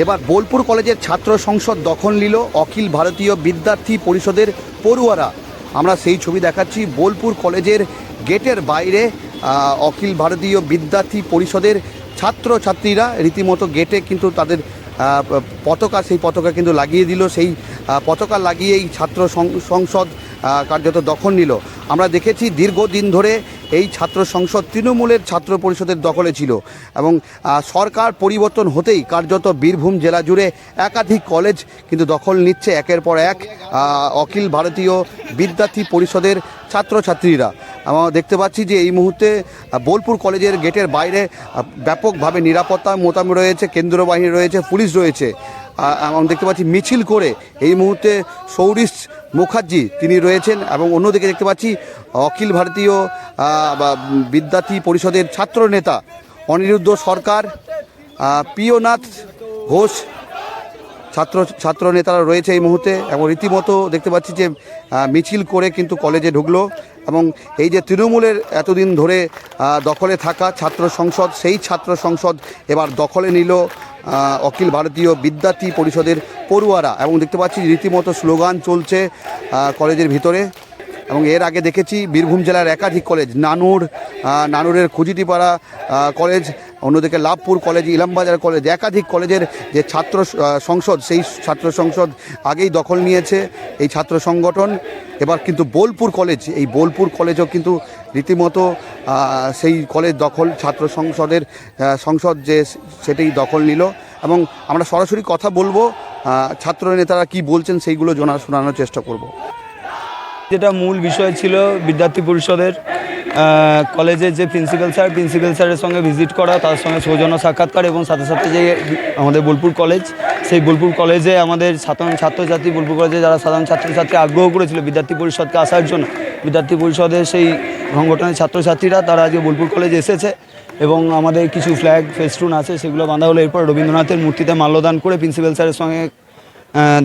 এবার বোলপুর কলেজের ছাত্র সংসদ দখল নিল অখিল ভারতীয় বিদ্যার্থী পরিষদের পড়ুয়ারা। আমরা সেই ছবি দেখাচ্ছি। বোলপুর কলেজের গেটের বাইরে অখিল ভারতীয় বিদ্যার্থী পরিষদের ছাত্রছাত্রীরা রীতিমতো গেটে কিন্তু তাদের পতাকা, সেই পতাকা কিন্তু লাগিয়ে দিল। সেই পতাকা লাগিয়েই ছাত্র সংসদ কার্যত দখল নিল। আমরা দেখেছি দীর্ঘদিন ধরে এই ছাত্র সংসদ তৃণমূলের ছাত্র পরিষদের দখলে ছিল এবং সরকার পরিবর্তন হতেই কার্যত বীরভূম জেলা জুড়ে একাধিক কলেজ কিন্তু দখল নিচ্ছে একের পর এক অখিল ভারতীয় বিদ্যার্থী পরিষদের ছাত্রছাত্রীরা। আমরা দেখতে পাচ্ছি যে এই মুহূর্তে বোলপুর কলেজের গেটের বাইরে ব্যাপকভাবে নিরাপত্তা মোতায়েন রয়েছে, কেন্দ্র বাহিনী রয়েছে, পুলিশ রয়েছে। আমরা দেখতে পাচ্ছি মিছিল করে এই মুহূর্তে সৌরিশ মুখার্জি তিনি রয়েছেন এবং অন্যদিকে দেখতে পাচ্ছি অখিল ভারতীয় বিদ্যার্থী পরিষদের ছাত্র নেতা অনিরুদ্ধ সরকার, প্রিয়নাথ ঘোষ ছাত্র নেতারা রয়েছে এই মুহূর্তে এবং রীতিমতো দেখতে পাচ্ছি যে মিছিল করে কিন্তু কলেজে ঢুকলো এবং এই যে তৃণমূলের এতদিন ধরে দখলে থাকা ছাত্র সংসদ, সেই ছাত্র সংসদ এবার দখলে নিল অখিল ভারতীয় বিদ্যার্থী পরিষদের পড়ুয়ারা এবং দেখতে পাচ্ছি রীতিমতো স্লোগান চলছে কলেজের ভিতরে। এবং এর আগে দেখেছি বীরভূম জেলার একাধিক কলেজ, নানুরের খুজিটিপাড়া কলেজ, অন্যদিকে লাভপুর কলেজ, ইলামবাজার কলেজ, একাধিক কলেজের যে ছাত্র সংসদ, সেই ছাত্র সংসদ আগেই দখল নিয়েছে এই ছাত্র সংগঠন। এবার কিন্তু বোলপুর কলেজ, এই বোলপুর কলেজও কিন্তু রীতিমতো সেই কলেজ দখল, ছাত্র সংসদের সংসদ যে সেটাই দখল নিল এবং আমরা সরাসরি কথা বলবো, ছাত্র নেতারা কি বলছেন সেইগুলো শোনানোর চেষ্টা করব। যেটা মূল বিষয় ছিল বিদ্যার্থী পরিষদের কলেজের যে প্রিন্সিপাল স্যারের সঙ্গে ভিজিট করা, তার সঙ্গে সৌজন্য সাক্ষাৎকার এবং সাথে সাথে যে আমাদের বোলপুর কলেজ, সেই বোলপুর কলেজে আমাদের সাধারণ ছাত্রছাত্রী, বোলপুর কলেজে যারা সাধারণ ছাত্রছাত্রী আগ্রহ করেছিল বিদ্যার্থী পরিষদকে আসার জন্য, বিদ্যার্থী পরিষদের সেই সংগঠনের ছাত্রছাত্রীরা তারা আজকে বোলপুর কলেজে এসেছে এবং আমাদের কিছু ফ্ল্যাগ ফেস্টুন আছে সেগুলো বাঁধা হলো। এরপর রবীন্দ্রনাথের মূর্তিতে মাল্যদান করে প্রিন্সিপাল স্যারের সঙ্গে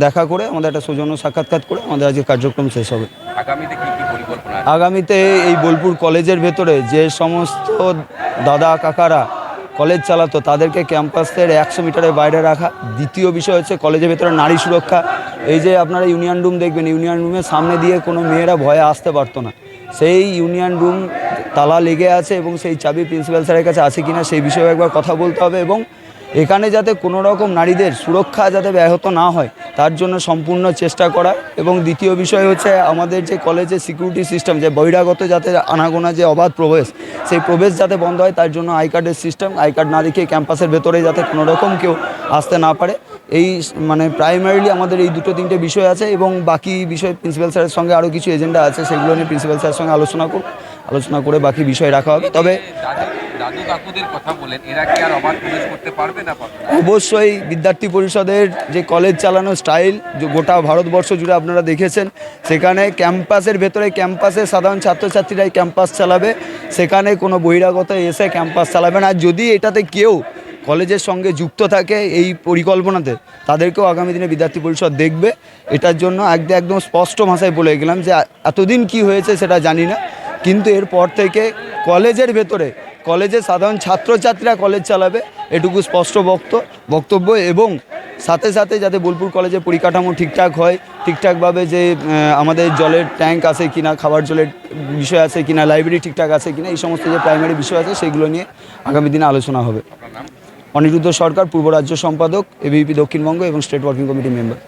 দেখা করে আমাদের একটা সৌজন্য সাক্ষাৎকার করে আমাদের আজকে কার্যক্রম শেষ হবে। আগামীতে এই বোলপুর কলেজের ভেতরে যে সমস্ত দাদা কাকারা কলেজ চালাতো তাদেরকে ক্যাম্পাসের 100 মিটারের বাইরে রাখা। দ্বিতীয় বিষয় হচ্ছে কলেজের ভেতরে নারী সুরক্ষা। এই যে আপনারা ইউনিয়ন রুম দেখবেন, ইউনিয়ন রুমের সামনে দিয়ে কোনো মেয়েরা ভয়ে আসতে পারতো না, সেই ইউনিয়ন রুম তালা লেগে আছে এবং সেই চাবি প্রিন্সিপাল স্যারের কাছে আছে কিনা সেই বিষয়ে একবার কথা বলতে হবে এবং এখানে যাতে কোনো রকম নারীদের সুরক্ষা যাতে ব্যাহত না হয় তার জন্য সম্পূর্ণ চেষ্টা করা। এবং দ্বিতীয় বিষয় হচ্ছে আমাদের যে কলেজের সিকিউরিটি সিস্টেম, যে বহিরাগত যাতে আনাগোনা যে অবাধ প্রবেশ, সেই প্রবেশ যাতে বন্ধ হয় তার জন্য আই কার্ডের সিস্টেম, আই কার্ড না দেখিয়ে ক্যাম্পাসের ভেতরে যাতে কোনো রকম কেউ আসতে না পারে। এই মানে প্রাইমারিলি আমাদের এই 2-3টে বিষয় আছে এবং বাকি বিষয় প্রিন্সিপাল স্যারের সঙ্গে আরও কিছু এজেন্ডা আছে, সেগুলো নিয়ে প্রিন্সিপাল স্যারের সঙ্গে আলোচনা করে বাকি বিষয় রাখা হবে। তবে দাদু কাকুদের কথা বলেন, এরা কি আর অবাধ প্রবেশ করতে পারবে না? অবশ্যই বিদ্যার্থী পরিষদের যে কলেজ চালানোর স্টাইল গোটা ভারতবর্ষ জুড়ে আপনারা দেখেছেন, সেখানে ক্যাম্পাসের ভেতরে ক্যাম্পাসের সাধারণ ছাত্রছাত্রীরাই ক্যাম্পাস চালাবে, সেখানে কোনো বহিরাগত এসে ক্যাম্পাস চালাবে না। আর যদি এটাতে কেউ কলেজের সঙ্গে যুক্ত থাকে এই পরিকল্পনাতে, তাদেরকেও আগামী দিনে বিদ্যার্থী পরিষদ দেখবে। এটার জন্য একদম স্পষ্ট ভাষায় বলে গেলাম যে এতদিন কি হয়েছে সেটা জানি না, কিন্তু এরপর থেকে কলেজের ভেতরে কলেজের সাধারণ ছাত্রছাত্রীরা কলেজ চালাবে, এটুকু স্পষ্ট বক্তব্য। এবং সাথে সাথে যাতে বোলপুর কলেজের পরিকাঠামো ঠিকঠাক হয়, ঠিকঠাকভাবে যে আমাদের জলের ট্যাঙ্ক আছে কিনা, খাবার জলের বিষয় আছে কিনা, লাইব্রেরি ঠিকঠাক আছে কিনা, এই সমস্ত যে প্রাইমারি বিষয় আছে সেগুলো নিয়ে আগামী দিনে আলোচনা হবে। অনিরুদ্ধ সরকার, পূর্ব রাজ্য সম্পাদক, এবিভিপি দক্ষিণবঙ্গ এবং স্টেট ওয়ার্কিং কমিটি মেম্বার।